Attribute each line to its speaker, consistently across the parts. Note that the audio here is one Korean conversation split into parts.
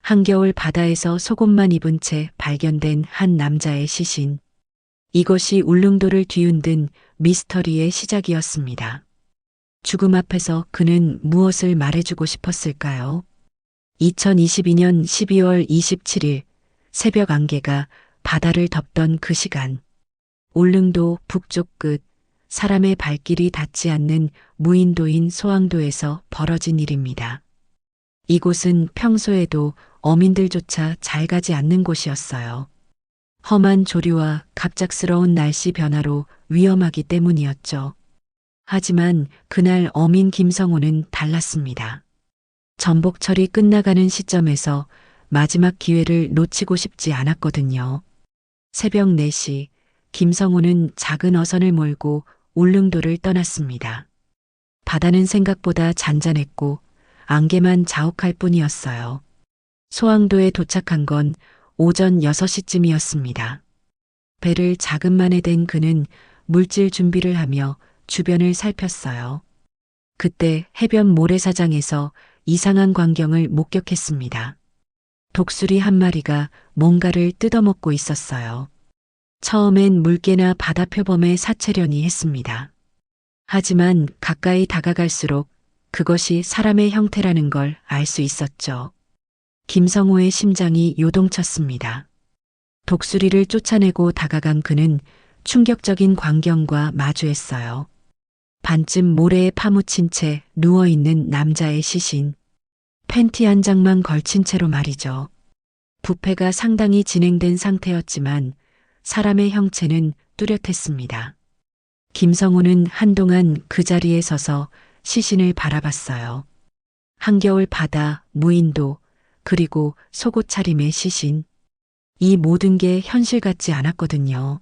Speaker 1: 한겨울 바다에서 속옷만 입은 채 발견된 한 남자의 시신. 이것이 울릉도를 뒤흔든 미스터리의 시작이었습니다. 죽음 앞에서 그는 무엇을 말해주고 싶었을까요? 2022년 12월 27일 새벽 안개가 바다를 덮던 그 시간. 울릉도 북쪽 끝 사람의 발길이 닿지 않는 무인도인 소항도에서 벌어진 일입니다. 이곳은 평소에도 어민들조차 잘 가지 않는 곳이었어요. 험한 조류와 갑작스러운 날씨 변화로 위험하기 때문이었죠. 하지만 그날 어민 김성호는 달랐습니다. 전복철이 끝나가는 시점에서 마지막 기회를 놓치고 싶지 않았거든요. 새벽 4시 김성호는 작은 어선을 몰고 울릉도를 떠났습니다. 바다는 생각보다 잔잔했고 안개만 자욱할 뿐이었어요. 소항도에 도착한 건 오전 6시쯤이었습니다. 배를 자금만에 댄 그는 물질 준비를 하며 주변을 살폈어요. 그때 해변 모래사장에서 이상한 광경을 목격했습니다. 독수리 한 마리가 뭔가를 뜯어먹고 있었어요. 처음엔 물개나 바다표범의 사체려니 했습니다. 하지만 가까이 다가갈수록 그것이 사람의 형태라는 걸 알 수 있었죠. 김성호의 심장이 요동쳤습니다. 독수리를 쫓아내고 다가간 그는 충격적인 광경과 마주했어요. 반쯤 모래에 파묻힌 채 누워있는 남자의 시신. 팬티 한 장만 걸친 채로 말이죠. 부패가 상당히 진행된 상태였지만 사람의 형체는 뚜렷했습니다. 김성호는 한동안 그 자리에 서서 시신을 바라봤어요. 한겨울 바다, 무인도, 그리고 속옷 차림의 시신. 이 모든 게 현실 같지 않았거든요.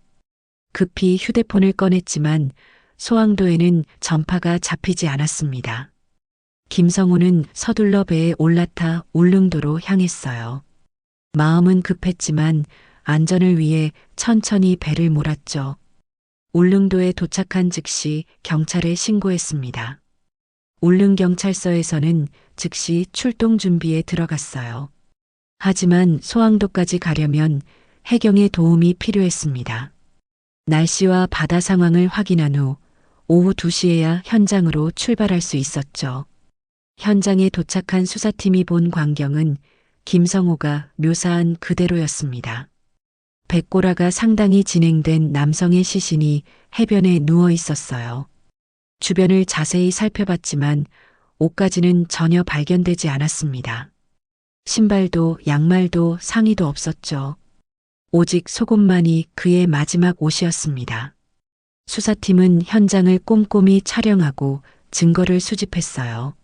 Speaker 1: 급히 휴대폰을 꺼냈지만 소항도에는 전파가 잡히지 않았습니다. 김성호는 서둘러 배에 올라타 울릉도로 향했어요. 마음은 급했지만 안전을 위해 천천히 배를 몰았죠. 울릉도에 도착한 즉시 경찰에 신고했습니다. 울릉경찰서에서는 즉시 출동 준비에 들어갔어요. 하지만 소항도까지 가려면 해경의 도움이 필요했습니다. 날씨와 바다 상황을 확인한 후 오후 2시에야 현장으로 출발할 수 있었죠. 현장에 도착한 수사팀이 본 광경은 김성호가 묘사한 그대로였습니다. 백골화가 상당히 진행된 남성의 시신이 해변에 누워 있었어요. 주변을 자세히 살펴봤지만 옷가지는 전혀 발견되지 않았습니다. 신발도 양말도 상의도 없었죠. 오직 속옷만이 그의 마지막 옷이었습니다. 수사팀은 현장을 꼼꼼히 촬영하고 증거를 수집했어요.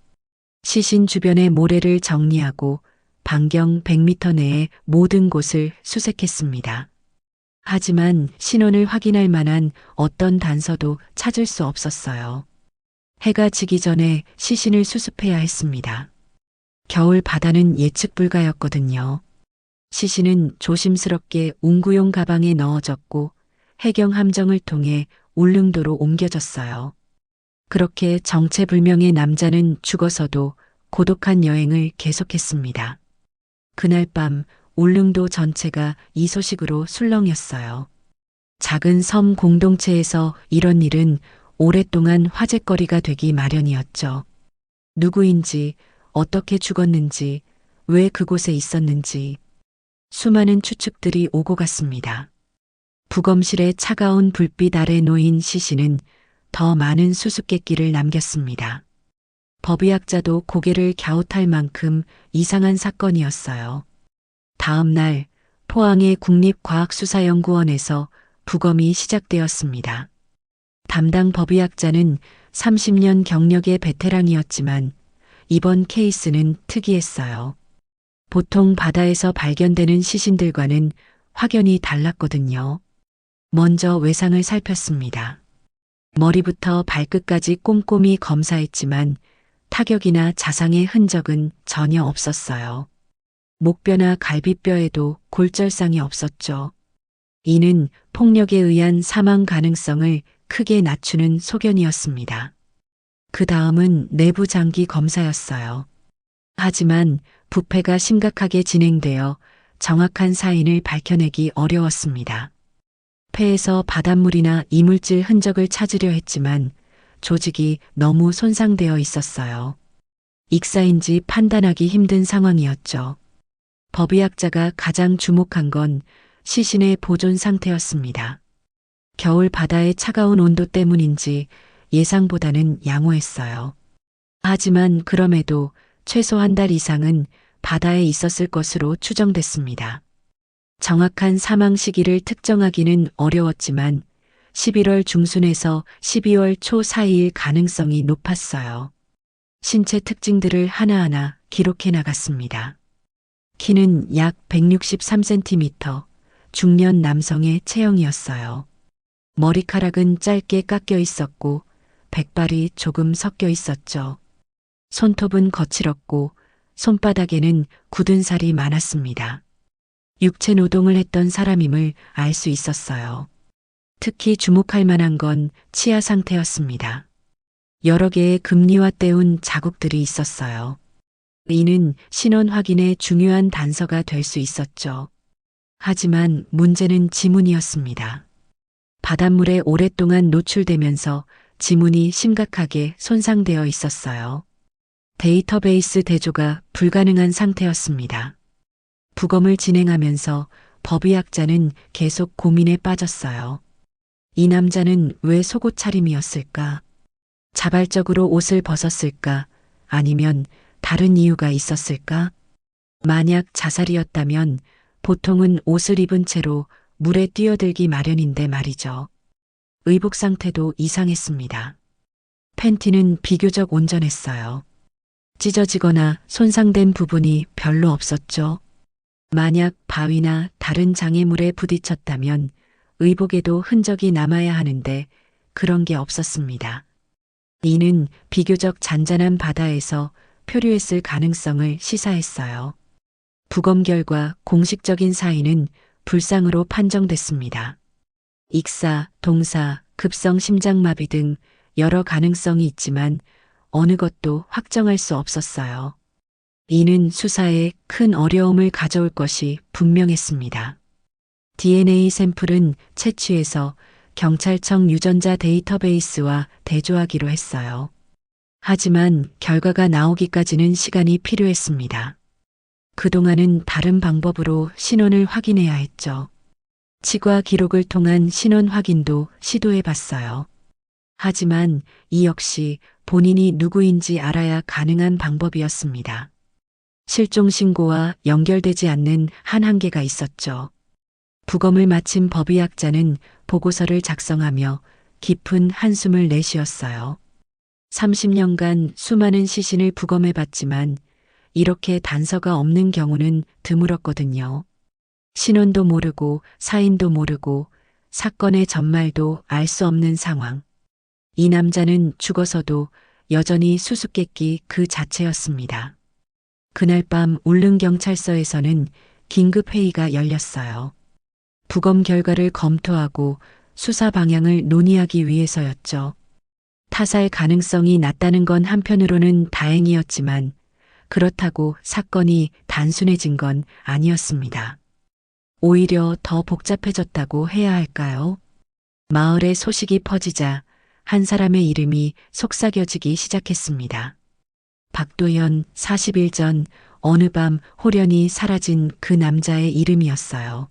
Speaker 1: 시신 주변의 모래를 정리하고 반경 100m 내의 모든 곳을 수색했습니다. 하지만 신원을 확인할 만한 어떤 단서도 찾을 수 없었어요. 해가 지기 전에 시신을 수습해야 했습니다. 겨울 바다는 예측 불가였거든요. 시신은 조심스럽게 웅구용 가방에 넣어졌고 해경 함정을 통해 울릉도로 옮겨졌어요. 그렇게 정체불명의 남자는 죽어서도 고독한 여행을 계속했습니다. 그날 밤 울릉도 전체가 이 소식으로 술렁였어요. 작은 섬 공동체에서 이런 일은 오랫동안 화제거리가 되기 마련이었죠. 누구인지, 어떻게 죽었는지, 왜 그곳에 있었는지 수많은 추측들이 오고 갔습니다. 부검실의 차가운 불빛 아래 놓인 시신은 더 많은 수수께끼를 남겼습니다. 법의학자도 고개를 갸웃할 만큼 이상한 사건이었어요. 다음 날 포항의 국립과학수사연구원에서 부검이 시작되었습니다. 담당 법의학자는 30년 경력의 베테랑이었지만 이번 케이스는 특이했어요. 보통 바다에서 발견되는 시신들과는 확연히 달랐거든요. 먼저 외상을 살폈습니다. 머리부터 발끝까지 꼼꼼히 검사했지만 타격이나 자상의 흔적은 전혀 없었어요. 목뼈나 갈비뼈에도 골절상이 없었죠. 이는 폭력에 의한 사망 가능성을 크게 낮추는 소견이었습니다. 그 다음은 내부 장기 검사였어요. 하지만 부패가 심각하게 진행되어 정확한 사인을 밝혀내기 어려웠습니다. 폐에서 바닷물이나 이물질 흔적을 찾으려 했지만 조직이 너무 손상되어 있었어요. 익사인지 판단하기 힘든 상황이었죠. 법의학자가 가장 주목한 건 시신의 보존 상태였습니다. 겨울 바다의 차가운 온도 때문인지 예상보다는 양호했어요. 하지만 그럼에도 최소 한 달 이상은 바다에 있었을 것으로 추정됐습니다. 정확한 사망 시기를 특정하기는 어려웠지만 11월 중순에서 12월 초 사이일 가능성이 높았어요. 신체 특징들을 하나하나 기록해 나갔습니다. 키는 약 163cm, 중년 남성의 체형이었어요. 머리카락은 짧게 깎여 있었고 백발이 조금 섞여 있었죠. 손톱은 거칠었고 손바닥에는 굳은 살이 많았습니다. 육체 노동을 했던 사람임을 알 수 있었어요. 특히 주목할 만한 건 치아 상태였습니다. 여러 개의 금리와 떼운 자국들이 있었어요. 이는 신원 확인의 중요한 단서가 될 수 있었죠. 하지만 문제는 지문이었습니다. 바닷물에 오랫동안 노출되면서 지문이 심각하게 손상되어 있었어요. 데이터베이스 대조가 불가능한 상태였습니다. 부검을 진행하면서 법의학자는 계속 고민에 빠졌어요. 이 남자는 왜 속옷 차림이었을까? 자발적으로 옷을 벗었을까? 아니면 다른 이유가 있었을까? 만약 자살이었다면 보통은 옷을 입은 채로 물에 뛰어들기 마련인데 말이죠. 의복 상태도 이상했습니다. 팬티는 비교적 온전했어요. 찢어지거나 손상된 부분이 별로 없었죠. 만약 바위나 다른 장애물에 부딪혔다면 의복에도 흔적이 남아야 하는데 그런 게 없었습니다. 이는 비교적 잔잔한 바다에서 표류했을 가능성을 시사했어요. 부검 결과 공식적인 사인은 불상으로 판정됐습니다. 익사, 동사, 급성 심장마비 등 여러 가능성이 있지만 어느 것도 확정할 수 없었어요. 이는 수사에 큰 어려움을 가져올 것이 분명했습니다. DNA 샘플은 채취해서 경찰청 유전자 데이터베이스와 대조하기로 했어요. 하지만 결과가 나오기까지는 시간이 필요했습니다. 그동안은 다른 방법으로 신원을 확인해야 했죠. 치과 기록을 통한 신원 확인도 시도해 봤어요. 하지만 이 역시 본인이 누구인지 알아야 가능한 방법이었습니다. 실종 신고와 연결되지 않는 한 한계가 있었죠. 부검을 마친 법의학자는 보고서를 작성하며 깊은 한숨을 내쉬었어요. 30년간 수많은 시신을 부검해 봤지만 이렇게 단서가 없는 경우는 드물었거든요. 신원도 모르고 사인도 모르고 사건의 전말도 알 수 없는 상황. 이 남자는 죽어서도 여전히 수수께끼 그 자체였습니다. 그날 밤 울릉경찰서에서는 긴급회의가 열렸어요. 부검 결과를 검토하고 수사 방향을 논의하기 위해서였죠. 타살 가능성이 낮다는 건 한편으로는 다행이었지만 그렇다고 사건이 단순해진 건 아니었습니다. 오히려 더 복잡해졌다고 해야 할까요? 마을에 소식이 퍼지자 한 사람의 이름이 속삭여지기 시작했습니다. 박도현 40일 전 어느 밤 홀연히 사라진 그 남자의 이름이었어요.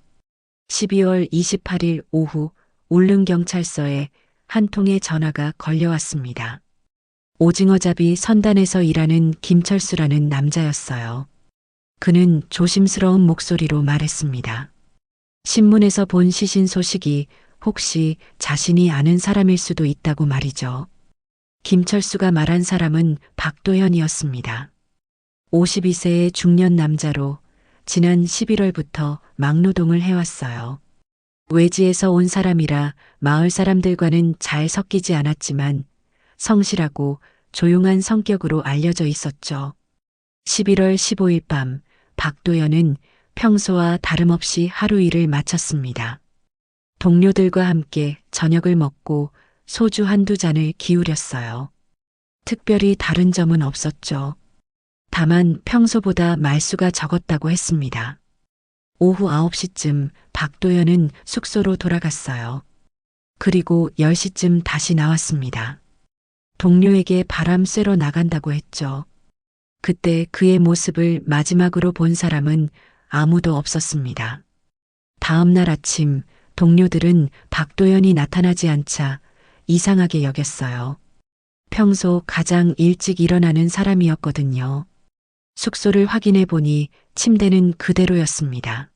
Speaker 1: 12월 28일 오후 울릉경찰서에 한 통의 전화가 걸려왔습니다. 오징어잡이 선단에서 일하는 김철수라는 남자였어요. 그는 조심스러운 목소리로 말했습니다. 신문에서 본 시신 소식이 혹시 자신이 아는 사람일 수도 있다고 말이죠. 김철수가 말한 사람은 박도현이었습니다. 52세의 중년 남자로 지난 11월부터 막노동을 해왔어요. 외지에서 온 사람이라 마을 사람들과는 잘 섞이지 않았지만 성실하고 조용한 성격으로 알려져 있었죠. 11월 15일 밤 박도연은 평소와 다름없이 하루 일을 마쳤습니다. 동료들과 함께 저녁을 먹고 소주 한두 잔을 기울였어요. 특별히 다른 점은 없었죠. 다만 평소보다 말수가 적었다고 했습니다. 오후 9시쯤 박도연은 숙소로 돌아갔어요. 그리고 10시쯤 다시 나왔습니다. 동료에게 바람 쐬러 나간다고 했죠. 그때 그의 모습을 마지막으로 본 사람은 아무도 없었습니다. 다음 날 아침 동료들은 박도연이 나타나지 않자 이상하게 여겼어요. 평소 가장 일찍 일어나는 사람이었거든요. 숙소를 확인해 보니 침대는 그대로였습니다.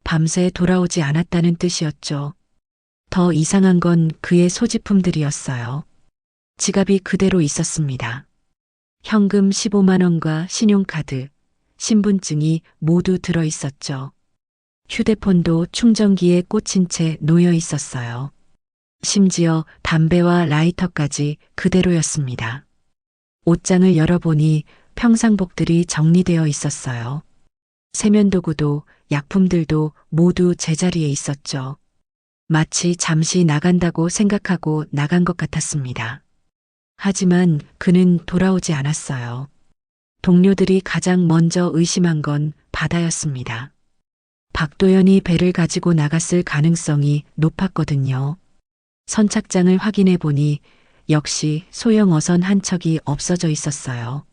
Speaker 1: 밤새 돌아오지 않았다는 뜻이었죠. 더 이상한 건 그의 소지품들이었어요. 지갑이 그대로 있었습니다. 현금 15만 원과 신용카드, 신분증이 모두 들어 있었죠. 휴대폰도 충전기에 꽂힌 채 놓여 있었어요. 심지어 담배와 라이터까지 그대로였습니다. 옷장을 열어보니 평상복들이 정리되어 있었어요. 세면도구도 약품들도 모두 제자리에 있었죠. 마치 잠시 나간다고 생각하고 나간 것 같았습니다. 하지만 그는 돌아오지 않았어요. 동료들이 가장 먼저 의심한 건 바다였습니다. 박도연이 배를 가지고 나갔을 가능성이 높았거든요. 선착장을 확인해 보니 역시 소형 어선 한 척이 없어져 있었어요.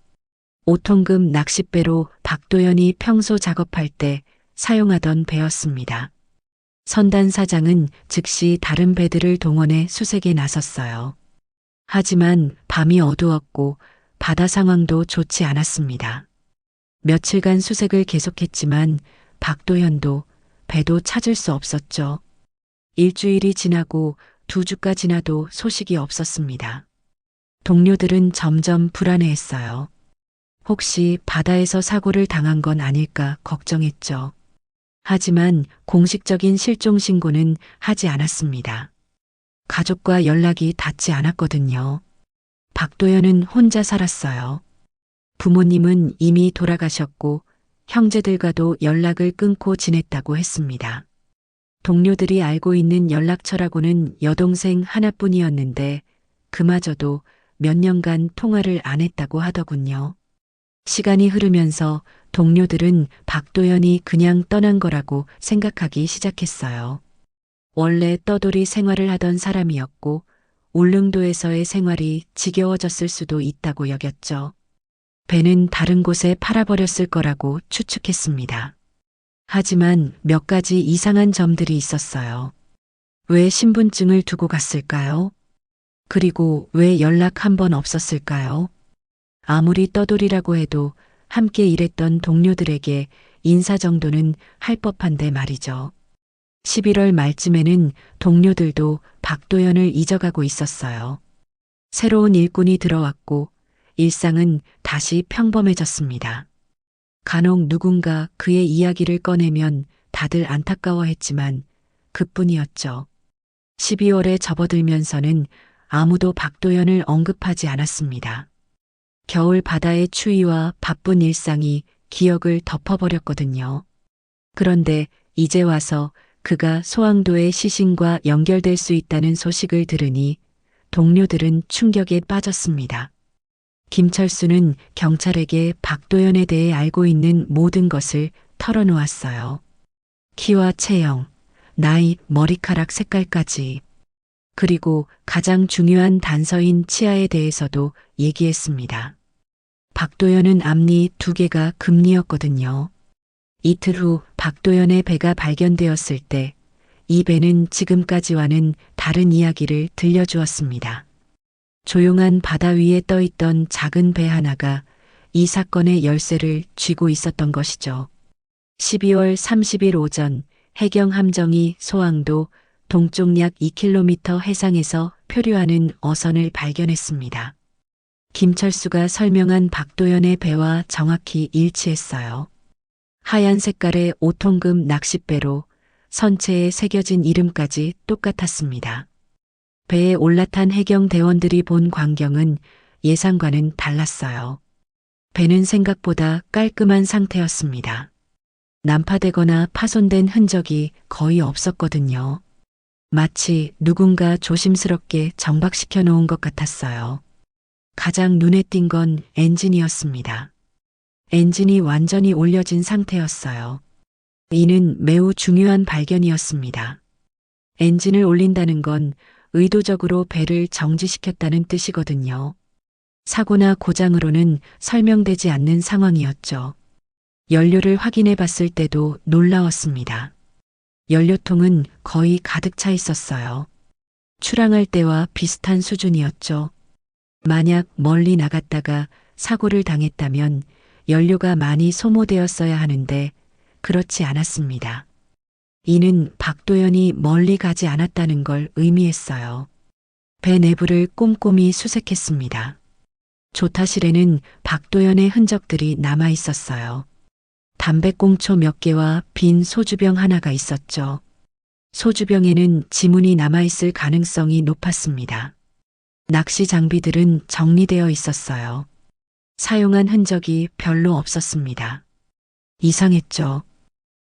Speaker 1: 5톤급 낚싯배로 박도연이 평소 작업할 때 사용하던 배였습니다. 선단 사장은 즉시 다른 배들을 동원해 수색에 나섰어요. 하지만 밤이 어두웠고 바다 상황도 좋지 않았습니다. 며칠간 수색을 계속했지만 박도연도 배도 찾을 수 없었죠. 일주일이 지나고 2주가 지나도 소식이 없었습니다. 동료들은 점점 불안해했어요. 혹시 바다에서 사고를 당한 건 아닐까 걱정했죠. 하지만 공식적인 실종 신고는 하지 않았습니다. 가족과 연락이 닿지 않았거든요. 박도연은 혼자 살았어요. 부모님은 이미 돌아가셨고 형제들과도 연락을 끊고 지냈다고 했습니다. 동료들이 알고 있는 연락처라고는 여동생 하나뿐이었는데 그마저도 몇 년간 통화를 안 했다고 하더군요. 시간이 흐르면서 동료들은 박도연이 그냥 떠난 거라고 생각하기 시작했어요. 원래 떠돌이 생활을 하던 사람이었고 울릉도에서의 생활이 지겨워졌을 수도 있다고 여겼죠. 배는 다른 곳에 팔아버렸을 거라고 추측했습니다. 하지만 몇 가지 이상한 점들이 있었어요. 왜 신분증을 두고 갔을까요? 그리고 왜 연락 한 번 없었을까요? 아무리 떠돌이라고 해도 함께 일했던 동료들에게 인사 정도는 할 법한데 말이죠. 11월 말쯤에는 동료들도 박도연을 잊어가고 있었어요. 새로운 일꾼이 들어왔고 일상은 다시 평범해졌습니다. 간혹 누군가 그의 이야기를 꺼내면 다들 안타까워했지만 그뿐이었죠. 12월에 접어들면서는 아무도 박도연을 언급하지 않았습니다. 겨울 바다의 추위와 바쁜 일상이 기억을 덮어버렸거든요. 그런데 이제 와서 그가 소항도의 시신과 연결될 수 있다는 소식을 들으니 동료들은 충격에 빠졌습니다. 김철수는 경찰에게 박도연에 대해 알고 있는 모든 것을 털어놓았어요. 키와 체형, 나이, 머리카락 색깔까지. 그리고 가장 중요한 단서인 치아에 대해서도 얘기했습니다. 박도연은 앞니 2개가 금니였거든요. 이틀 후 박도연의 배가 발견되었을 때 이 배는 지금까지와는 다른 이야기를 들려주었습니다. 조용한 바다 위에 떠있던 작은 배 하나가 이 사건의 열쇠를 쥐고 있었던 것이죠. 12월 30일 오전 해경 함정이 소항도 동쪽 약 2km 해상에서 표류하는 어선을 발견했습니다. 김철수가 설명한 박도연의 배와 정확히 일치했어요. 하얀 색깔의 5톤급 낚싯배로 선체에 새겨진 이름까지 똑같았습니다. 배에 올라탄 해경 대원들이 본 광경은 예상과는 달랐어요. 배는 생각보다 깔끔한 상태였습니다. 난파되거나 파손된 흔적이 거의 없었거든요. 마치 누군가 조심스럽게 정박시켜 놓은 것 같았어요. 가장 눈에 띈 건 엔진이었습니다. 엔진이 완전히 올려진 상태였어요. 이는 매우 중요한 발견이었습니다. 엔진을 올린다는 건 의도적으로 배를 정지시켰다는 뜻이거든요. 사고나 고장으로는 설명되지 않는 상황이었죠. 연료를 확인해 봤을 때도 놀라웠습니다. 연료통은 거의 가득 차 있었어요. 출항할 때와 비슷한 수준이었죠. 만약 멀리 나갔다가 사고를 당했다면 연료가 많이 소모되었어야 하는데 그렇지 않았습니다. 이는 박도연이 멀리 가지 않았다는 걸 의미했어요. 배 내부를 꼼꼼히 수색했습니다. 조타실에는 박도연의 흔적들이 남아 있었어요. 담배꽁초 몇 개와 빈 소주병 하나가 있었죠. 소주병에는 지문이 남아있을 가능성이 높았습니다. 낚시 장비들은 정리되어 있었어요. 사용한 흔적이 별로 없었습니다. 이상했죠.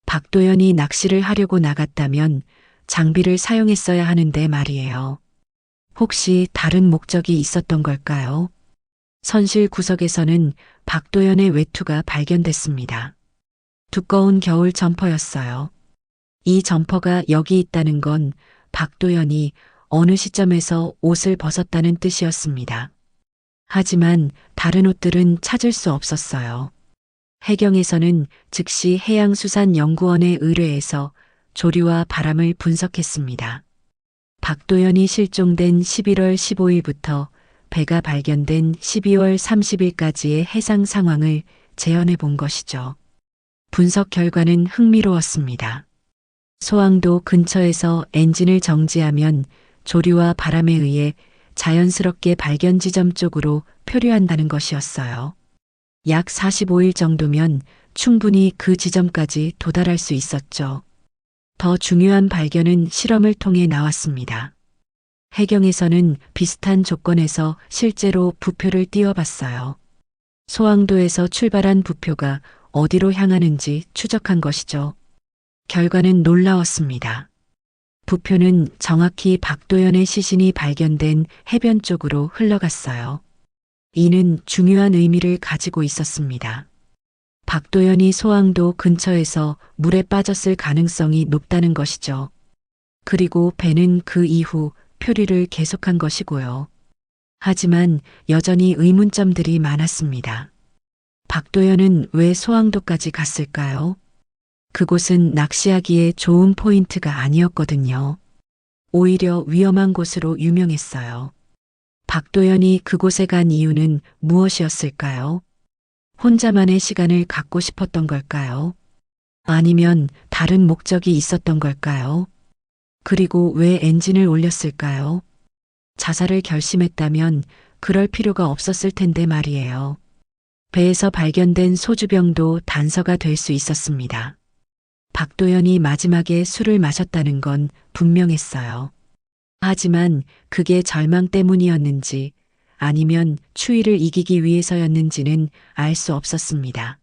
Speaker 1: 박도연이 낚시를 하려고 나갔다면 장비를 사용했어야 하는데 말이에요. 혹시 다른 목적이 있었던 걸까요? 선실 구석에서는 박도연의 외투가 발견됐습니다. 두꺼운 겨울 점퍼였어요. 이 점퍼가 여기 있다는 건 박도연이 어느 시점에서 옷을 벗었다는 뜻이었습니다. 하지만 다른 옷들은 찾을 수 없었어요. 해경에서는 즉시 해양수산연구원에 의뢰해서 조류와 바람을 분석했습니다. 박도연이 실종된 11월 15일부터 배가 발견된 12월 30일까지의 해상 상황을 재현해 본 것이죠. 분석 결과는 흥미로웠습니다. 소항도 근처에서 엔진을 정지하면 조류와 바람에 의해 자연스럽게 발견 지점 쪽으로 표류한다는 것이었어요. 약 45일 정도면 충분히 그 지점까지 도달할 수 있었죠. 더 중요한 발견은 실험을 통해 나왔습니다. 해경에서는 비슷한 조건에서 실제로 부표를 띄워봤어요. 소항도에서 출발한 부표가 어디로 향하는지 추적한 것이죠. 결과는 놀라웠습니다. 부표는 정확히 박도연의 시신이 발견된 해변 쪽으로 흘러갔어요. 이는 중요한 의미를 가지고 있었습니다. 박도연이 소항도 근처에서 물에 빠졌을 가능성이 높다는 것이죠. 그리고 배는 그 이후 표류를 계속한 것이고요. 하지만 여전히 의문점들이 많았습니다. 박도연은 왜 소항도까지 갔을까요? 그곳은 낚시하기에 좋은 포인트가 아니었거든요. 오히려 위험한 곳으로 유명했어요. 박도연이 그곳에 간 이유는 무엇이었을까요? 혼자만의 시간을 갖고 싶었던 걸까요? 아니면 다른 목적이 있었던 걸까요? 그리고 왜 엔진을 올렸을까요? 자살을 결심했다면 그럴 필요가 없었을 텐데 말이에요. 배에서 발견된 소주병도 단서가 될 수 있었습니다. 박도연이 마지막에 술을 마셨다는 건 분명했어요. 하지만 그게 절망 때문이었는지 아니면 추위를 이기기 위해서였는지는 알 수 없었습니다.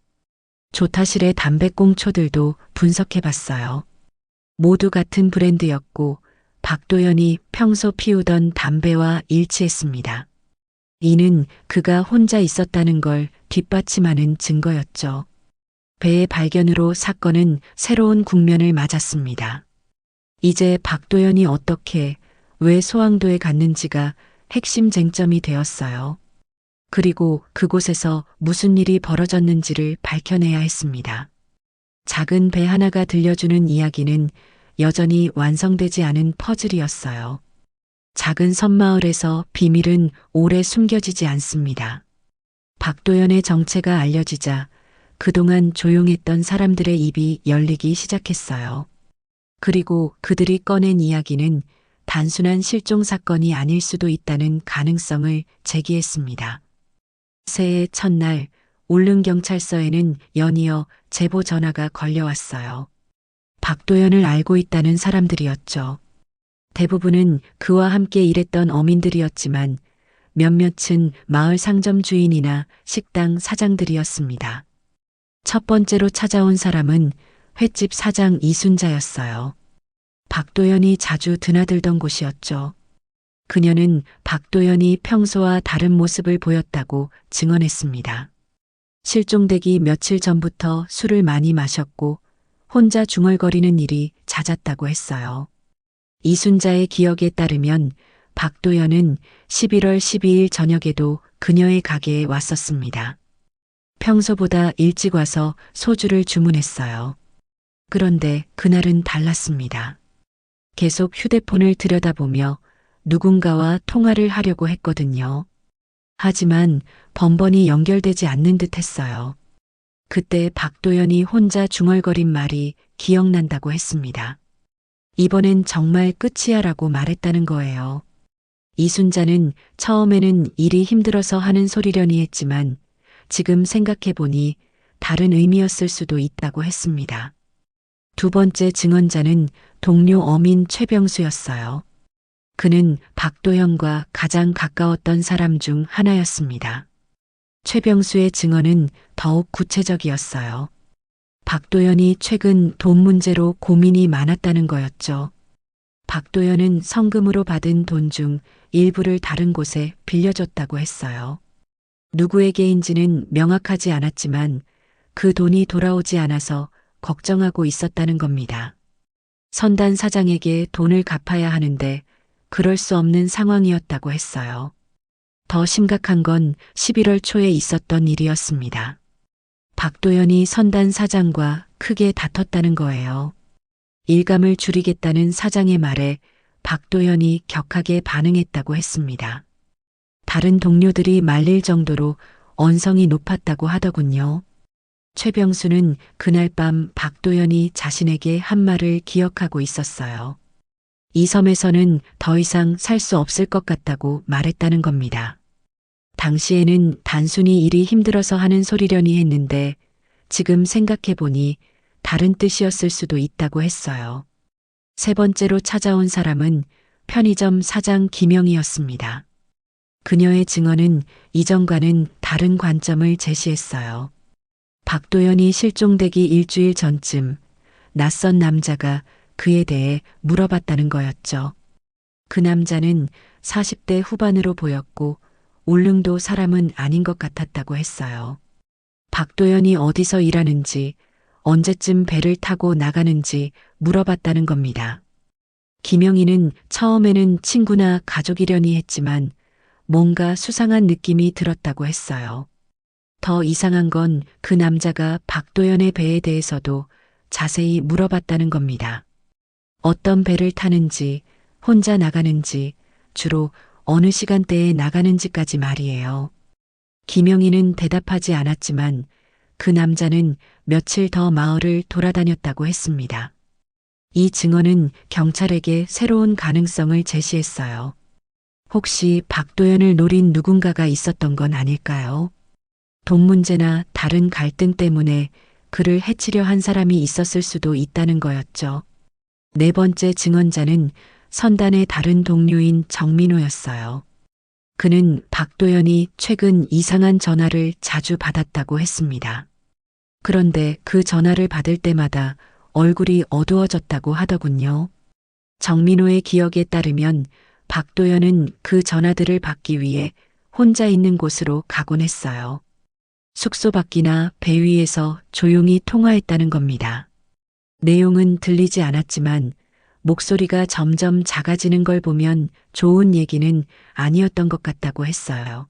Speaker 1: 조타실의 담배꽁초들도 분석해봤어요. 모두 같은 브랜드였고 박도연이 평소 피우던 담배와 일치했습니다. 이는 그가 혼자 있었다는 걸 뒷받침하는 증거였죠. 배의 발견으로 사건은 새로운 국면을 맞았습니다. 이제 박도연이 어떻게, 왜 소항도에 갔는지가 핵심 쟁점이 되었어요. 그리고 그곳에서 무슨 일이 벌어졌는지를 밝혀내야 했습니다. 작은 배 하나가 들려주는 이야기는 여전히 완성되지 않은 퍼즐이었어요. 작은 섬마을에서 비밀은 오래 숨겨지지 않습니다. 박도연의 정체가 알려지자 그동안 조용했던 사람들의 입이 열리기 시작했어요. 그리고 그들이 꺼낸 이야기는 단순한 실종 사건이 아닐 수도 있다는 가능성을 제기했습니다. 새해 첫날 울릉경찰서에는 연이어 제보 전화가 걸려왔어요. 박도연을 알고 있다는 사람들이었죠. 대부분은 그와 함께 일했던 어민들이었지만 몇몇은 마을 상점 주인이나 식당 사장들이었습니다. 첫 번째로 찾아온 사람은 횟집 사장 이순자였어요. 박도연이 자주 드나들던 곳이었죠. 그녀는 박도연이 평소와 다른 모습을 보였다고 증언했습니다. 실종되기 며칠 전부터 술을 많이 마셨고 혼자 중얼거리는 일이 잦았다고 했어요. 이순자의 기억에 따르면 박도연은 11월 12일 저녁에도 그녀의 가게에 왔었습니다. 평소보다 일찍 와서 소주를 주문했어요. 그런데 그날은 달랐습니다. 계속 휴대폰을 들여다보며 누군가와 통화를 하려고 했거든요. 하지만 번번이 연결되지 않는 듯 했어요. 그때 박도연이 혼자 중얼거린 말이 기억난다고 했습니다. 이번엔 정말 끝이야 라고 말했다는 거예요. 이순자는 처음에는 일이 힘들어서 하는 소리려니 했지만 지금 생각해보니 다른 의미였을 수도 있다고 했습니다. 두 번째 증언자는 동료 어민 최병수였어요. 그는 박도연과 가장 가까웠던 사람 중 하나였습니다. 최병수의 증언은 더욱 구체적이었어요. 박도연이 최근 돈 문제로 고민이 많았다는 거였죠. 박도연은 성금으로 받은 돈 중 일부를 다른 곳에 빌려줬다고 했어요. 누구에게인지는 명확하지 않았지만 그 돈이 돌아오지 않아서 걱정하고 있었다는 겁니다. 선단 사장에게 돈을 갚아야 하는데 그럴 수 없는 상황이었다고 했어요. 더 심각한 건 11월 초에 있었던 일이었습니다. 박도연이 선단 사장과 크게 다퉜다는 거예요. 일감을 줄이겠다는 사장의 말에 박도연이 격하게 반응했다고 했습니다. 다른 동료들이 말릴 정도로 언성이 높았다고 하더군요. 최병수는 그날 밤 박도연이 자신에게 한 말을 기억하고 있었어요. 이 섬에서는 더 이상 살 수 없을 것 같다고 말했다는 겁니다. 당시에는 단순히 일이 힘들어서 하는 소리려니 했는데 지금 생각해보니 다른 뜻이었을 수도 있다고 했어요. 세 번째로 찾아온 사람은 편의점 사장 김영희였습니다. 그녀의 증언은 이전과는 다른 관점을 제시했어요. 박도연이 실종되기 일주일 전쯤 낯선 남자가 그에 대해 물어봤다는 거였죠. 그 남자는 40대 후반으로 보였고 울릉도 사람은 아닌 것 같았다고 했어요. 박도연이 어디서 일하는지 언제쯤 배를 타고 나가는지 물어봤다는 겁니다. 김영희는 처음에는 친구나 가족이려니 했지만 뭔가 수상한 느낌이 들었다고 했어요. 더 이상한 건 그 남자가 박도연의 배에 대해서도 자세히 물어봤다는 겁니다. 어떤 배를 타는지, 혼자 나가는지, 주로 어느 시간대에 나가는지까지 말이에요. 김영희는 대답하지 않았지만 그 남자는 며칠 더 마을을 돌아다녔다고 했습니다. 이 증언은 경찰에게 새로운 가능성을 제시했어요. 혹시 박도연을 노린 누군가가 있었던 건 아닐까요? 돈 문제나 다른 갈등 때문에 그를 해치려 한 사람이 있었을 수도 있다는 거였죠. 네 번째 증언자는 선단의 다른 동료인 정민호였어요. 그는 박도연이 최근 이상한 전화를 자주 받았다고 했습니다. 그런데 그 전화를 받을 때마다 얼굴이 어두워졌다고 하더군요. 정민호의 기억에 따르면 박도연은 그 전화들을 받기 위해 혼자 있는 곳으로 가곤 했어요. 숙소 밖이나 배 위에서 조용히 통화했다는 겁니다. 내용은 들리지 않았지만 목소리가 점점 작아지는 걸 보면 좋은 얘기는 아니었던 것 같다고 했어요.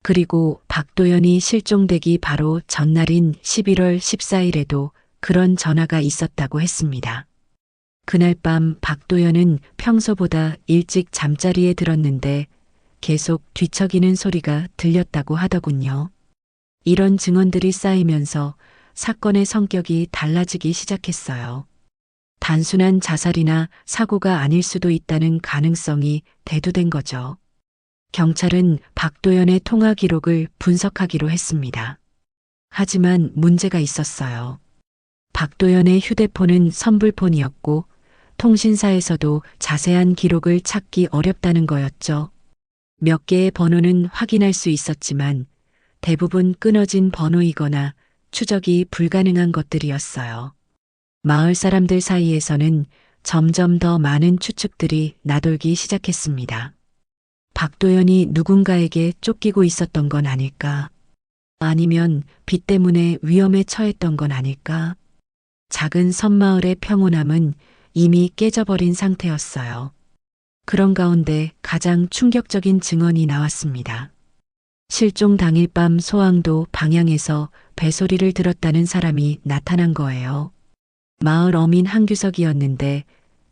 Speaker 1: 그리고 박도연이 실종되기 바로 전날인 11월 14일에도 그런 전화가 있었다고 했습니다. 그날 밤 박도연은 평소보다 일찍 잠자리에 들었는데 계속 뒤척이는 소리가 들렸다고 하더군요. 이런 증언들이 쌓이면서 사건의 성격이 달라지기 시작했어요. 단순한 자살이나 사고가 아닐 수도 있다는 가능성이 대두된 거죠. 경찰은 박도연의 통화 기록을 분석하기로 했습니다. 하지만 문제가 있었어요. 박도연의 휴대폰은 선불폰이었고 통신사에서도 자세한 기록을 찾기 어렵다는 거였죠. 몇 개의 번호는 확인할 수 있었지만 대부분 끊어진 번호이거나 추적이 불가능한 것들이었어요. 마을 사람들 사이에서는 점점 더 많은 추측들이 나돌기 시작했습니다. 박도연이 누군가에게 쫓기고 있었던 건 아닐까? 아니면 빚 때문에 위험에 처했던 건 아닐까? 작은 섬마을의 평온함은 이미 깨져버린 상태였어요. 그런 가운데 가장 충격적인 증언이 나왔습니다. 실종 당일 밤 소항도 방향에서 배소리를 들었다는 사람이 나타난 거예요. 마을 어민 한규석이었는데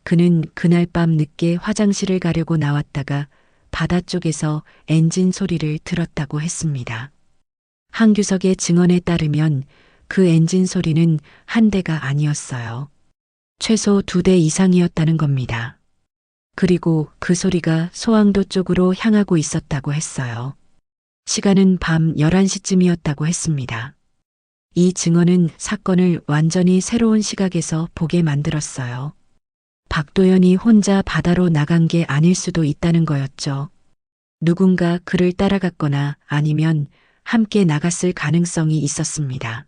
Speaker 1: 그는 그날 밤 늦게 화장실을 가려고 나왔다가 바다 쪽에서 엔진 소리를 들었다고 했습니다. 한규석의 증언에 따르면 그 엔진 소리는 한 대가 아니었어요. 최소 2대 이상이었다는 겁니다. 그리고 그 소리가 소항도 쪽으로 향하고 있었다고 했어요. 시간은 밤 11시쯤이었다고 했습니다. 이 증언은 사건을 완전히 새로운 시각에서 보게 만들었어요. 박도연이 혼자 바다로 나간 게 아닐 수도 있다는 거였죠. 누군가 그를 따라갔거나 아니면 함께 나갔을 가능성이 있었습니다.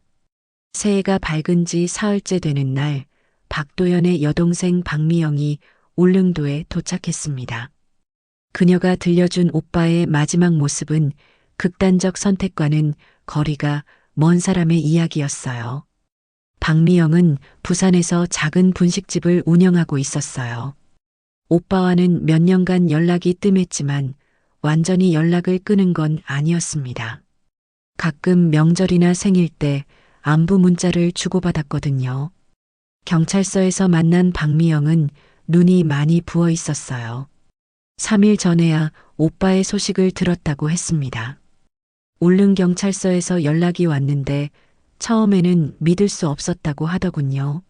Speaker 1: 새해가 밝은 지 사흘째 되는 날, 박도연의 여동생 박미영이 울릉도에 도착했습니다. 그녀가 들려준 오빠의 마지막 모습은 극단적 선택과는 거리가 먼 사람의 이야기였어요. 박미영은 부산에서 작은 분식집을 운영하고 있었어요. 오빠와는 몇 년간 연락이 뜸했지만 완전히 연락을 끊은 건 아니었습니다. 가끔 명절이나 생일 때 안부 문자를 주고받았거든요. 경찰서에서 만난 박미영은 눈이 많이 부어 있었어요. 3일 전에야 오빠의 소식을 들었다고 했습니다. 울릉경찰서에서 연락이 왔는데 처음에는 믿을 수 없었다고 하더군요.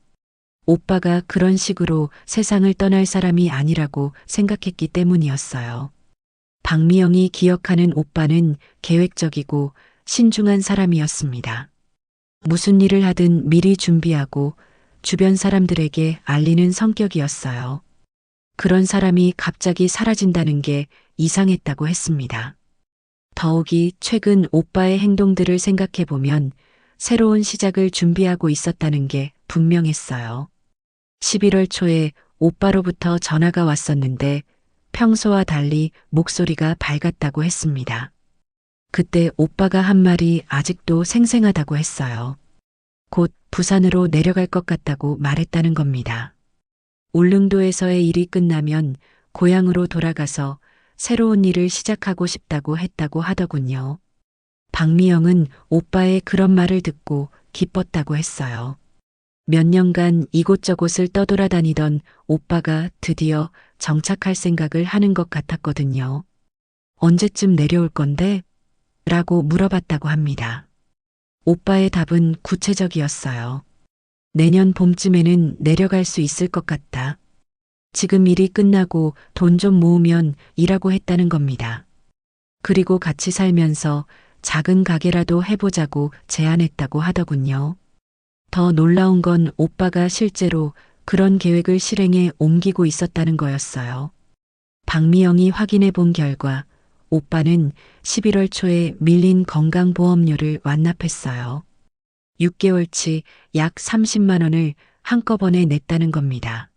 Speaker 1: 오빠가 그런 식으로 세상을 떠날 사람이 아니라고 생각했기 때문이었어요. 박미영이 기억하는 오빠는 계획적이고 신중한 사람이었습니다. 무슨 일을 하든 미리 준비하고 주변 사람들에게 알리는 성격이었어요. 그런 사람이 갑자기 사라진다는 게 이상했다고 했습니다. 더욱이 최근 오빠의 행동들을 생각해 보면 새로운 시작을 준비하고 있었다는 게 분명했어요. 11월 초에 오빠로부터 전화가 왔었는데 평소와 달리 목소리가 밝았다고 했습니다. 그때 오빠가 한 말이 아직도 생생하다고 했어요. 곧 부산으로 내려갈 것 같다고 말했다는 겁니다. 울릉도에서의 일이 끝나면 고향으로 돌아가서 새로운 일을 시작하고 싶다고 했다고 하더군요. 박미영은 오빠의 그런 말을 듣고 기뻤다고 했어요. 몇 년간 이곳저곳을 떠돌아다니던 오빠가 드디어 정착할 생각을 하는 것 같았거든요. 언제쯤 내려올 건데? 라고 물어봤다고 합니다. 오빠의 답은 구체적이었어요. 내년 봄쯤에는 내려갈 수 있을 것 같다. 지금 일이 끝나고 돈 좀 모으면 일하고 했다는 겁니다. 그리고 같이 살면서 작은 가게라도 해보자고 제안했다고 하더군요. 더 놀라운 건 오빠가 실제로 그런 계획을 실행에 옮기고 있었다는 거였어요. 박미영이 확인해 본 결과 오빠는 11월 초에 밀린 건강보험료를 완납했어요. 6개월치 약 30만 원을 한꺼번에 냈다는 겁니다.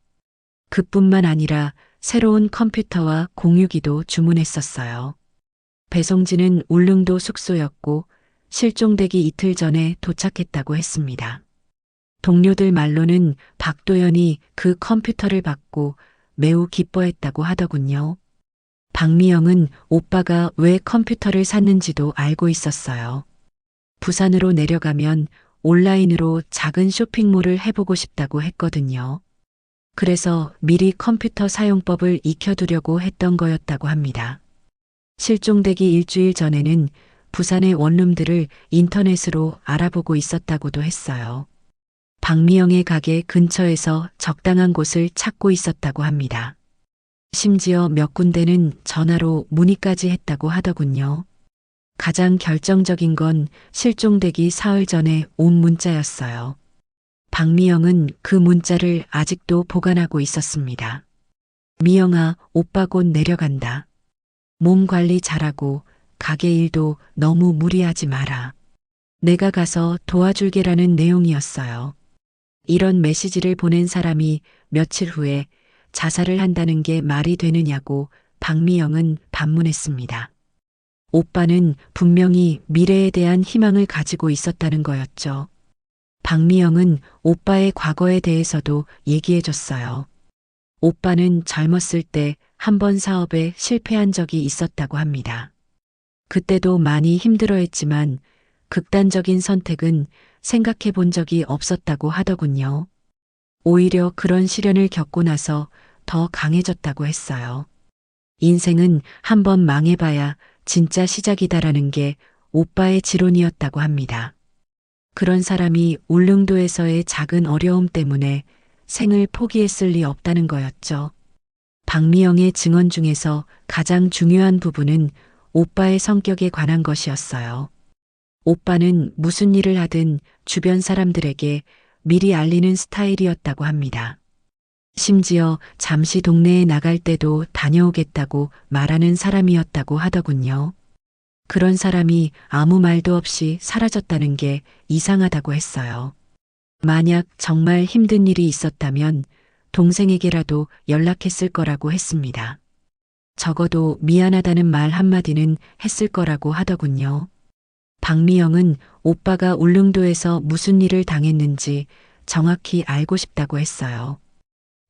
Speaker 1: 그뿐만 아니라 새로운 컴퓨터와 공유기도 주문했었어요. 배송지는 울릉도 숙소였고 실종되기 이틀 전에 도착했다고 했습니다. 동료들 말로는 박도연이 그 컴퓨터를 받고 매우 기뻐했다고 하더군요. 박미영은 오빠가 왜 컴퓨터를 샀는지도 알고 있었어요. 부산으로 내려가면 온라인으로 작은 쇼핑몰을 해보고 싶다고 했거든요. 그래서 미리 컴퓨터 사용법을 익혀두려고 했던 거였다고 합니다. 실종되기 일주일 전에는 부산의 원룸들을 인터넷으로 알아보고 있었다고도 했어요. 박미영의 가게 근처에서 적당한 곳을 찾고 있었다고 합니다. 심지어 몇 군데는 전화로 문의까지 했다고 하더군요. 가장 결정적인 건 실종되기 사흘 전에 온 문자였어요. 박미영은 그 문자를 아직도 보관하고 있었습니다. 미영아, 오빠 곧 내려간다. 몸 관리 잘하고 가게 일도 너무 무리하지 마라. 내가 가서 도와줄게라는 내용이었어요. 이런 메시지를 보낸 사람이 며칠 후에 자살을 한다는 게 말이 되느냐고 박미영은 반문했습니다. 오빠는 분명히 미래에 대한 희망을 가지고 있었다는 거였죠. 박미영은 오빠의 과거에 대해서도 얘기해 줬어요. 오빠는 젊었을 때 한 번 사업에 실패한 적이 있었다고 합니다. 그때도 많이 힘들어했지만 극단적인 선택은 생각해 본 적이 없었다고 하더군요. 오히려 그런 시련을 겪고 나서 더 강해졌다고 했어요. 인생은 한 번 망해봐야 진짜 시작이다라는 게 오빠의 지론이었다고 합니다. 그런 사람이 울릉도에서의 작은 어려움 때문에 생을 포기했을 리 없다는 거였죠. 박미영의 증언 중에서 가장 중요한 부분은 오빠의 성격에 관한 것이었어요. 오빠는 무슨 일을 하든 주변 사람들에게 미리 알리는 스타일이었다고 합니다. 심지어 잠시 동네에 나갈 때도 다녀오겠다고 말하는 사람이었다고 하더군요. 그런 사람이 아무 말도 없이 사라졌다는 게 이상하다고 했어요. 만약 정말 힘든 일이 있었다면 동생에게라도 연락했을 거라고 했습니다. 적어도 미안하다는 말 한마디는 했을 거라고 하더군요. 박미영은 오빠가 울릉도에서 무슨 일을 당했는지 정확히 알고 싶다고 했어요.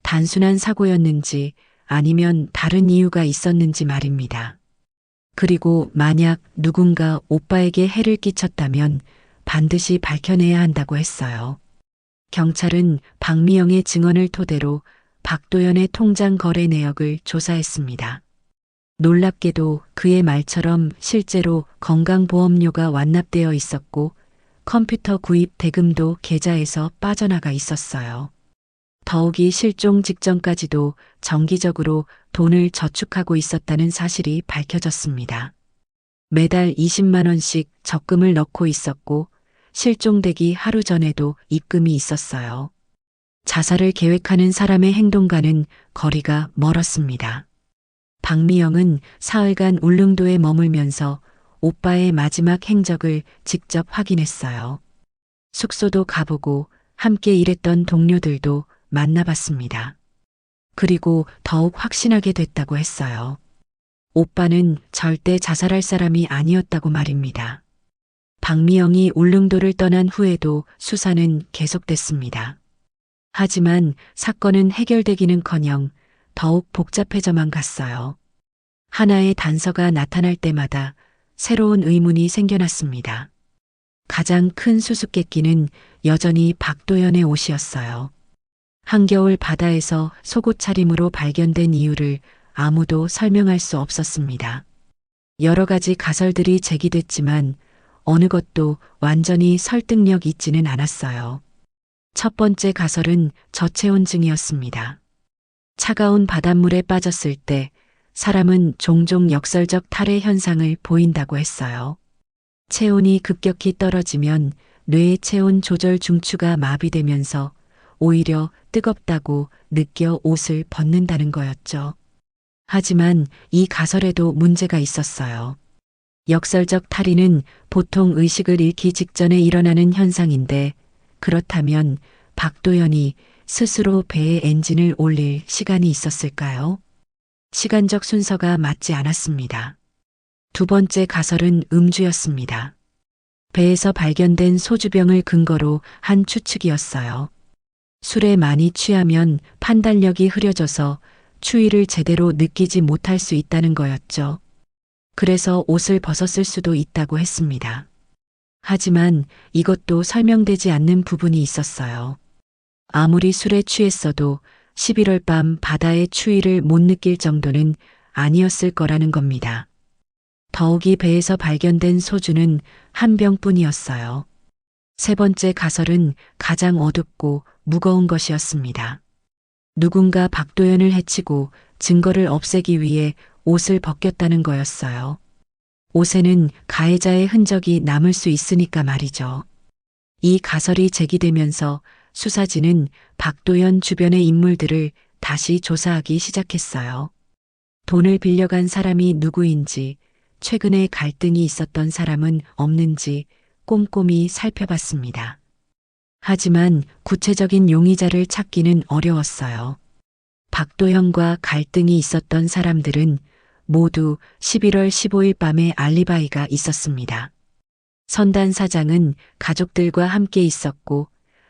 Speaker 1: 단순한 사고였는지 아니면 다른 이유가 있었는지 말입니다. 그리고 만약 누군가 오빠에게 해를 끼쳤다면 반드시 밝혀내야 한다고 했어요. 경찰은 박미영의 증언을 토대로 박도연의 통장 거래 내역을 조사했습니다. 놀랍게도 그의 말처럼 실제로 건강보험료가 완납되어 있었고 컴퓨터 구입 대금도 계좌에서 빠져나가 있었어요. 더욱이 실종 직전까지도 정기적으로 돈을 저축하고 있었다는 사실이 밝혀졌습니다. 매달 20만 원씩 적금을 넣고 있었고 실종되기 하루 전에도 입금이 있었어요. 자살을 계획하는 사람의 행동과는 거리가 멀었습니다. 박미영은 사흘간 울릉도에 머물면서 오빠의 마지막 행적을 직접 확인했어요. 숙소도 가보고 함께 일했던 동료들도 만나봤습니다. 그리고 더욱 확신하게 됐다고 했어요. 오빠는 절대 자살할 사람이 아니었다고 말입니다. 박미영이 울릉도를 떠난 후에도 수사는 계속됐습니다. 하지만 사건은 해결되기는커녕 더욱 복잡해져만 갔어요. 하나의 단서가 나타날 때마다 새로운 의문이 생겨났습니다. 가장 큰 수수께끼는 여전히 박도연의 옷이었어요. 한겨울 바다에서 속옷 차림으로 발견된 이유를 아무도 설명할 수 없었습니다. 여러 가지 가설들이 제기됐지만 어느 것도 완전히 설득력 있지는 않았어요. 첫 번째 가설은 저체온증이었습니다. 차가운 바닷물에 빠졌을 때 사람은 종종 역설적 탈의 현상을 보인다고 했어요. 체온이 급격히 떨어지면 뇌의 체온 조절 중추가 마비되면서 오히려 뜨겁다고 느껴 옷을 벗는다는 거였죠. 하지만 이 가설에도 문제가 있었어요. 역설적 탈의는 보통 의식을 잃기 직전에 일어나는 현상인데 그렇다면 박도연이 스스로 배의 엔진을 올릴 시간이 있었을까요? 시간적 순서가 맞지 않았습니다. 두 번째 가설은 음주였습니다. 배에서 발견된 소주병을 근거로 한 추측이었어요. 술에 많이 취하면 판단력이 흐려져서 추위를 제대로 느끼지 못할 수 있다는 거였죠. 그래서 옷을 벗었을 수도 있다고 했습니다. 하지만 이것도 설명되지 않는 부분이 있었어요. 아무리 술에 취했어도 11월 밤 바다의 추위를 못 느낄 정도는 아니었을 거라는 겁니다. 더욱이 배에서 발견된 소주는 한 병뿐이었어요. 세 번째 가설은 가장 어둡고 무거운 것이었습니다. 누군가 박도연을 해치고 증거를 없애기 위해 옷을 벗겼다는 거였어요. 옷에는 가해자의 흔적이 남을 수 있으니까 말이죠. 이 가설이 제기되면서 수사진은 박도연 주변의 인물들을 다시 조사하기 시작했어요. 돈을 빌려간 사람이 누구인지, 최근에 갈등이 있었던 사람은 없는지 꼼꼼히 살펴봤습니다. 하지만 구체적인 용의자를 찾기는 어려웠어요. 박도현과 갈등이 있었던 사람들은 모두 11월 15일 밤에 알리바이가 있었습니다. 선단 사장은 가족들과 함께 있었고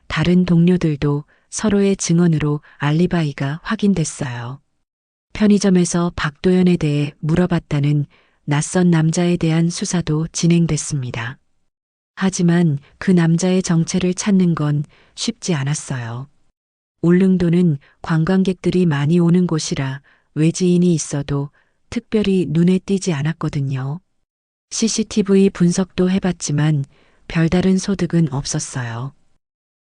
Speaker 1: 다른 동료들도 서로의 증언으로 알리바이가 확인됐어요. 편의점에서 박도연에 대해 물어봤다는 낯선 남자에 대한 수사도 진행됐습니다. 하지만 그 남자의 정체를 찾는 건 쉽지 않았어요. 울릉도는 관광객들이 많이 오는 곳이라 외지인이 있어도 특별히 눈에 띄지 않았거든요. CCTV 분석도 해봤지만 별다른 소득은 없었어요.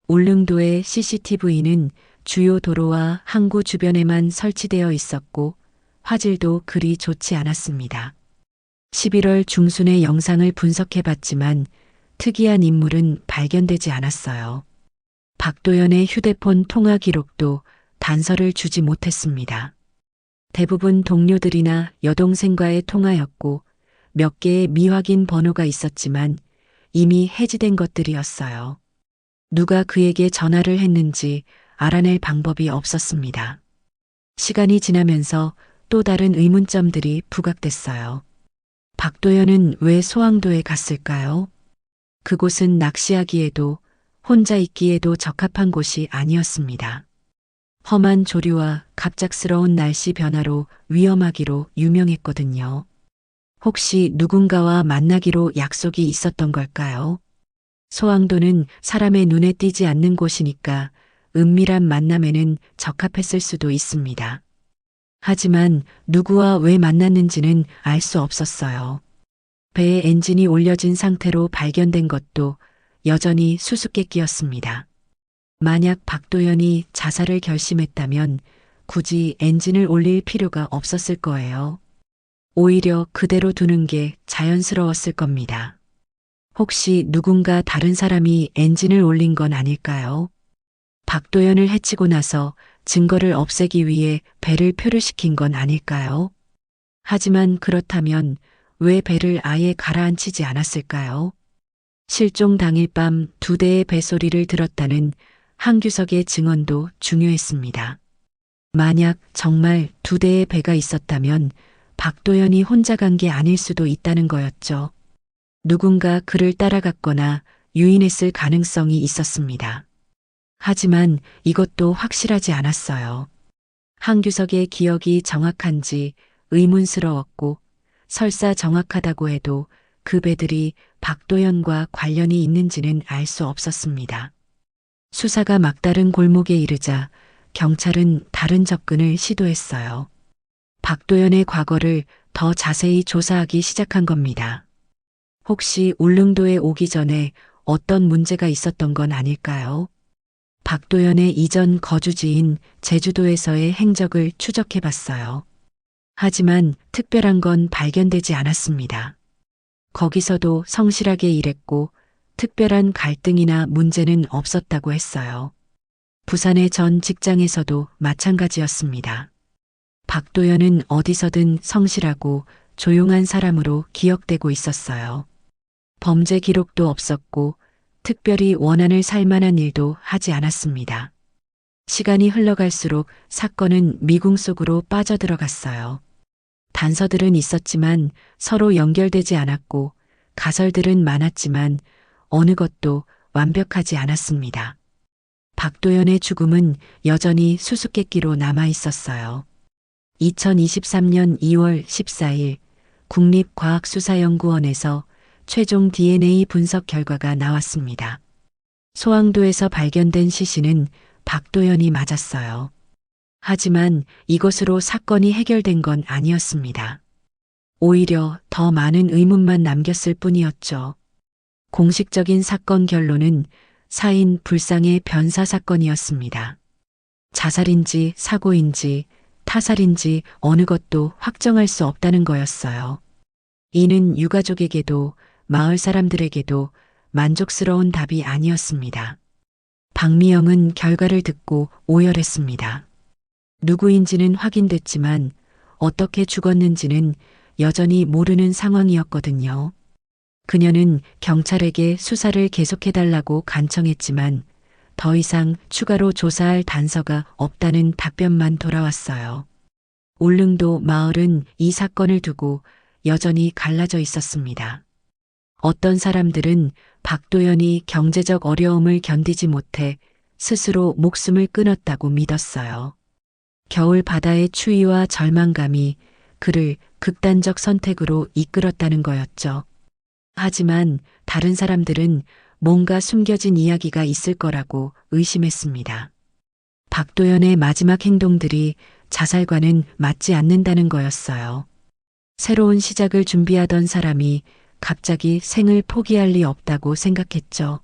Speaker 1: 울릉도의 CCTV는 주요 도로와 항구 주변에만 설치되어 있었고 화질도 그리 좋지 않았습니다. 11월 중순의 영상을 분석해봤지만 특이한 인물은 발견되지 않았어요. 박도연의 휴대폰 통화 기록도 단서를 주지 못했습니다. 대부분 동료들이나 여동생과의 통화였고 몇 개의 미확인 번호가 있었지만 이미 해지된 것들이었어요. 누가 그에게 전화를 했는지 알아낼 방법이 없었습니다. 시간이 지나면서 또 다른 의문점들이 부각됐어요. 박도연은 왜 소항도에 갔을까요? 그곳은 낚시하기에도 혼자 있기에도 적합한 곳이 아니었습니다. 험한 조류와 갑작스러운 날씨 변화로 위험하기로 유명했거든요. 혹시 누군가와 만나기로 약속이 있었던 걸까요? 소항도는 사람의 눈에 띄지 않는 곳이니까 은밀한 만남에는 적합했을 수도 있습니다. 하지만 누구와 왜 만났는지는 알 수 없었어요. 배의 엔진이 올려진 상태로 발견된 것도 여전히 수수께끼였습니다. 만약 박도연이 자살을 결심했다면 굳이 엔진을 올릴 필요가 없었을 거예요. 오히려 그대로 두는 게 자연스러웠을 겁니다. 혹시 누군가 다른 사람이 엔진을 올린 건 아닐까요? 박도연을 해치고 나서 증거를 없애기 위해 배를 표류시킨 건 아닐까요? 하지만 그렇다면 왜 배를 아예 가라앉히지 않았을까요? 실종 당일 밤 2대의 배소리를 들었다는 한규석의 증언도 중요했습니다. 만약 정말 2대의 배가 있었다면 박도연이 혼자 간 게 아닐 수도 있다는 거였죠. 누군가 그를 따라갔거나 유인했을 가능성이 있었습니다. 하지만 이것도 확실하지 않았어요. 한규석의 기억이 정확한지 의문스러웠고 설사 정확하다고 해도 그 배들이 박도연과 관련이 있는지는 알 수 없었습니다. 수사가 막다른 골목에 이르자 경찰은 다른 접근을 시도했어요. 박도연의 과거를 더 자세히 조사하기 시작한 겁니다. 혹시 울릉도에 오기 전에 어떤 문제가 있었던 건 아닐까요? 박도연의 이전 거주지인 제주도에서의 행적을 추적해 봤어요. 하지만 특별한 건 발견되지 않았습니다. 거기서도 성실하게 일했고 특별한 갈등이나 문제는 없었다고 했어요. 부산의 전 직장에서도 마찬가지였습니다. 박도연은 어디서든 성실하고 조용한 사람으로 기억되고 있었어요. 범죄 기록도 없었고 특별히 원한을 살 만한 일도 하지 않았습니다. 시간이 흘러갈수록 사건은 미궁 속으로 빠져들어갔어요. 단서들은 있었지만 서로 연결되지 않았고 가설들은 많았지만 어느 것도 완벽하지 않았습니다. 박도연의 죽음은 여전히 수수께끼로 남아 있었어요. 2023년 2월 14일 국립과학수사연구원에서 최종 DNA 분석 결과가 나왔습니다. 소항도에서 발견된 시신은 박도연이 맞았어요. 하지만 이것으로 사건이 해결된 건 아니었습니다. 오히려 더 많은 의문만 남겼을 뿐이었죠. 공식적인 사건 결론은 사인 불상의 변사 사건이었습니다. 자살인지 사고인지 타살인지 어느 것도 확정할 수 없다는 거였어요. 이는 유가족에게도 마을 사람들에게도 만족스러운 답이 아니었습니다. 박미영은 결과를 듣고 오열했습니다. 누구인지는 확인됐지만 어떻게 죽었는지는 여전히 모르는 상황이었거든요. 그녀는 경찰에게 수사를 계속해달라고 간청했지만 더 이상 추가로 조사할 단서가 없다는 답변만 돌아왔어요. 울릉도 마을은 이 사건을 두고 여전히 갈라져 있었습니다. 어떤 사람들은 박도연이 경제적 어려움을 견디지 못해 스스로 목숨을 끊었다고 믿었어요. 겨울 바다의 추위와 절망감이 그를 극단적 선택으로 이끌었다는 거였죠. 하지만 다른 사람들은 뭔가 숨겨진 이야기가 있을 거라고 의심했습니다. 박도연의 마지막 행동들이 자살과는 맞지 않는다는 거였어요. 새로운 시작을 준비하던 사람이 갑자기 생을 포기할 리 없다고 생각했죠.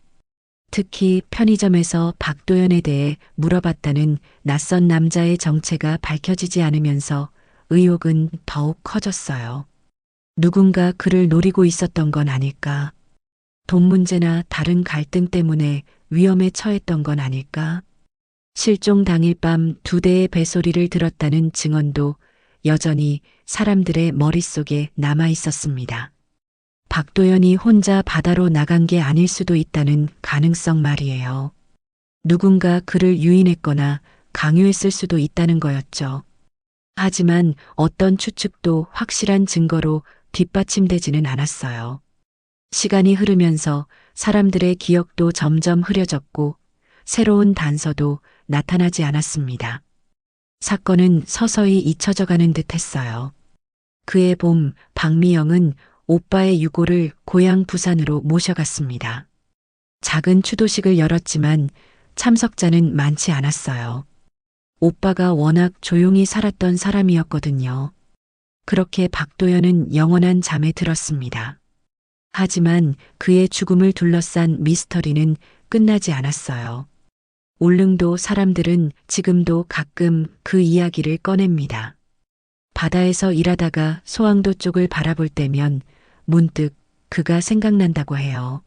Speaker 1: 특히 편의점에서 박도연에 대해 물어봤다는 낯선 남자의 정체가 밝혀지지 않으면서 의혹은 더욱 커졌어요. 누군가 그를 노리고 있었던 건 아닐까? 돈 문제나 다른 갈등 때문에 위험에 처했던 건 아닐까? 실종 당일 밤 2대의 배소리를 들었다는 증언도 여전히 사람들의 머릿속에 남아 있었습니다. 박도연이 혼자 바다로 나간 게 아닐 수도 있다는 가능성 말이에요. 누군가 그를 유인했거나 강요했을 수도 있다는 거였죠. 하지만 어떤 추측도 확실한 증거로 뒷받침되지는 않았어요. 시간이 흐르면서 사람들의 기억도 점점 흐려졌고 새로운 단서도 나타나지 않았습니다. 사건은 서서히 잊혀져 가는 듯 했어요. 그해 봄 박미영은 오빠의 유고를 고향 부산으로 모셔갔습니다. 작은 추도식을 열었지만 참석자는 많지 않았어요. 오빠가 워낙 조용히 살았던 사람이었거든요. 그렇게 박도연은 영원한 잠에 들었습니다. 하지만 그의 죽음을 둘러싼 미스터리는 끝나지 않았어요. 울릉도 사람들은 지금도 가끔 그 이야기를 꺼냅니다. 바다에서 일하다가 소항도 쪽을 바라볼 때면 문득 그가 생각난다고 해요.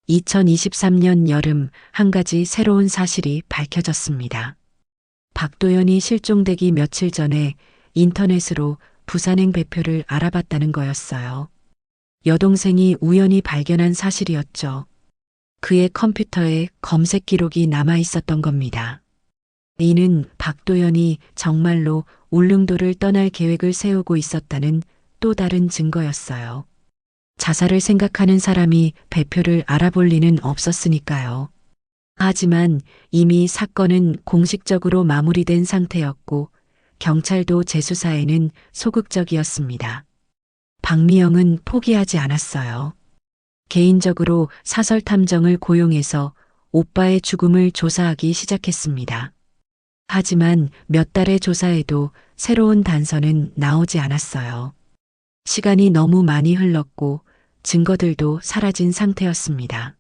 Speaker 1: 2023년 여름 한 가지 새로운 사실이 밝혀졌습니다. 박도연이 실종되기 며칠 전에 인터넷으로 부산행 배표를 알아봤다는 거였어요. 여동생이 우연히 발견한 사실이었죠. 그의 컴퓨터에 검색 기록이 남아 있었던 겁니다. 이는 박도연이 정말로 울릉도를 떠날 계획을 세우고 있었다는 또 다른 증거였어요. 자살을 생각하는 사람이 배표를 알아볼 리는 없었으니까요. 하지만 이미 사건은 공식적으로 마무리된 상태였고 경찰도 재수사에는 소극적이었습니다. 박미영은 포기하지 않았어요. 개인적으로 사설 탐정을 고용해서 오빠의 죽음을 조사하기 시작했습니다. 하지만 몇 달의 조사에도 새로운 단서는 나오지 않았어요. 시간이 너무 많이 흘렀고 증거들도 사라진 상태였습니다.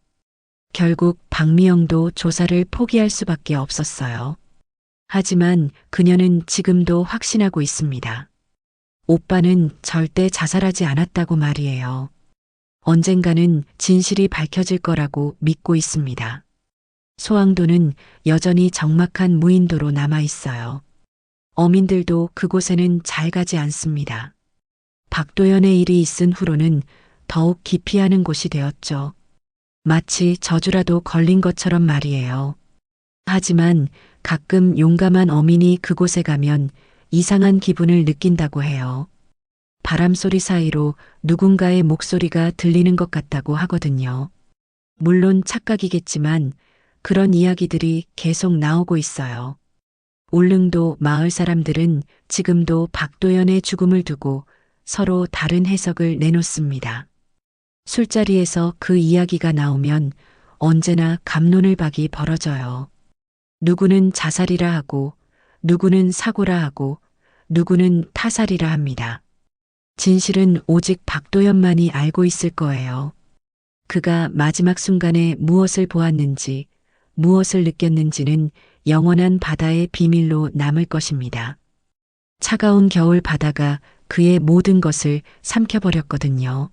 Speaker 1: 결국 박미영도 조사를 포기할 수밖에 없었어요. 하지만 그녀는 지금도 확신하고 있습니다. 오빠는 절대 자살하지 않았다고 말이에요. 언젠가는 진실이 밝혀질 거라고 믿고 있습니다. 소항도는 여전히 적막한 무인도로 남아 있어요. 어민들도 그곳에는 잘 가지 않습니다. 박도연의 일이 있은 후로는 더욱 기피하는 곳이 되었죠. 마치 저주라도 걸린 것처럼 말이에요. 하지만 가끔 용감한 어민이 그곳에 가면 이상한 기분을 느낀다고 해요. 바람소리 사이로 누군가의 목소리가 들리는 것 같다고 하거든요. 물론 착각이겠지만 그런 이야기들이 계속 나오고 있어요. 울릉도 마을 사람들은 지금도 박도연의 죽음을 두고 서로 다른 해석을 내놓습니다. 술자리에서 그 이야기가 나오면 언제나 갑론을박이 벌어져요. 누구는 자살이라 하고, 누구는 사고라 하고, 누구는 타살이라 합니다. 진실은 오직 박도연만이 알고 있을 거예요. 그가 마지막 순간에 무엇을 보았는지, 무엇을 느꼈는지는 영원한 바다의 비밀로 남을 것입니다. 차가운 겨울 바다가 그의 모든 것을 삼켜버렸거든요.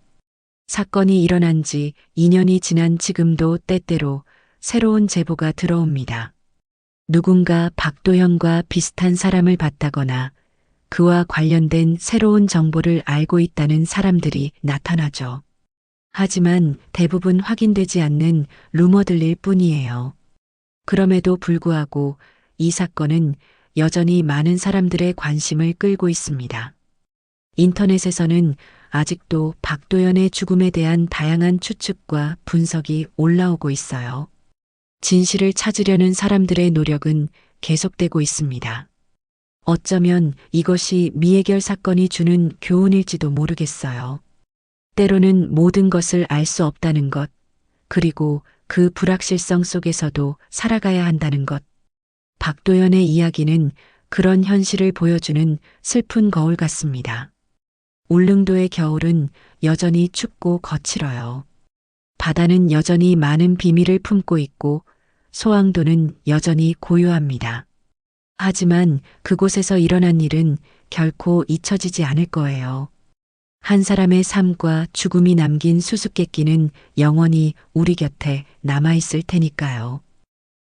Speaker 1: 사건이 일어난 지 2년이 지난 지금도 때때로 새로운 제보가 들어옵니다. 누군가 박도연과 비슷한 사람을 봤다거나 그와 관련된 새로운 정보를 알고 있다는 사람들이 나타나죠. 하지만 대부분 확인되지 않는 루머들일 뿐이에요. 그럼에도 불구하고 이 사건은 여전히 많은 사람들의 관심을 끌고 있습니다. 인터넷에서는 아직도 박도연의 죽음에 대한 다양한 추측과 분석이 올라오고 있어요. 진실을 찾으려는 사람들의 노력은 계속되고 있습니다. 어쩌면 이것이 미해결 사건이 주는 교훈일지도 모르겠어요. 때로는 모든 것을 알 수 없다는 것, 그리고 그 불확실성 속에서도 살아가야 한다는 것. 박도연의 이야기는 그런 현실을 보여주는 슬픈 거울 같습니다. 울릉도의 겨울은 여전히 춥고 거칠어요. 바다는 여전히 많은 비밀을 품고 있고 소항도는 여전히 고요합니다. 하지만 그곳에서 일어난 일은 결코 잊혀지지 않을 거예요. 한 사람의 삶과 죽음이 남긴 수수께끼는 영원히 우리 곁에 남아있을 테니까요.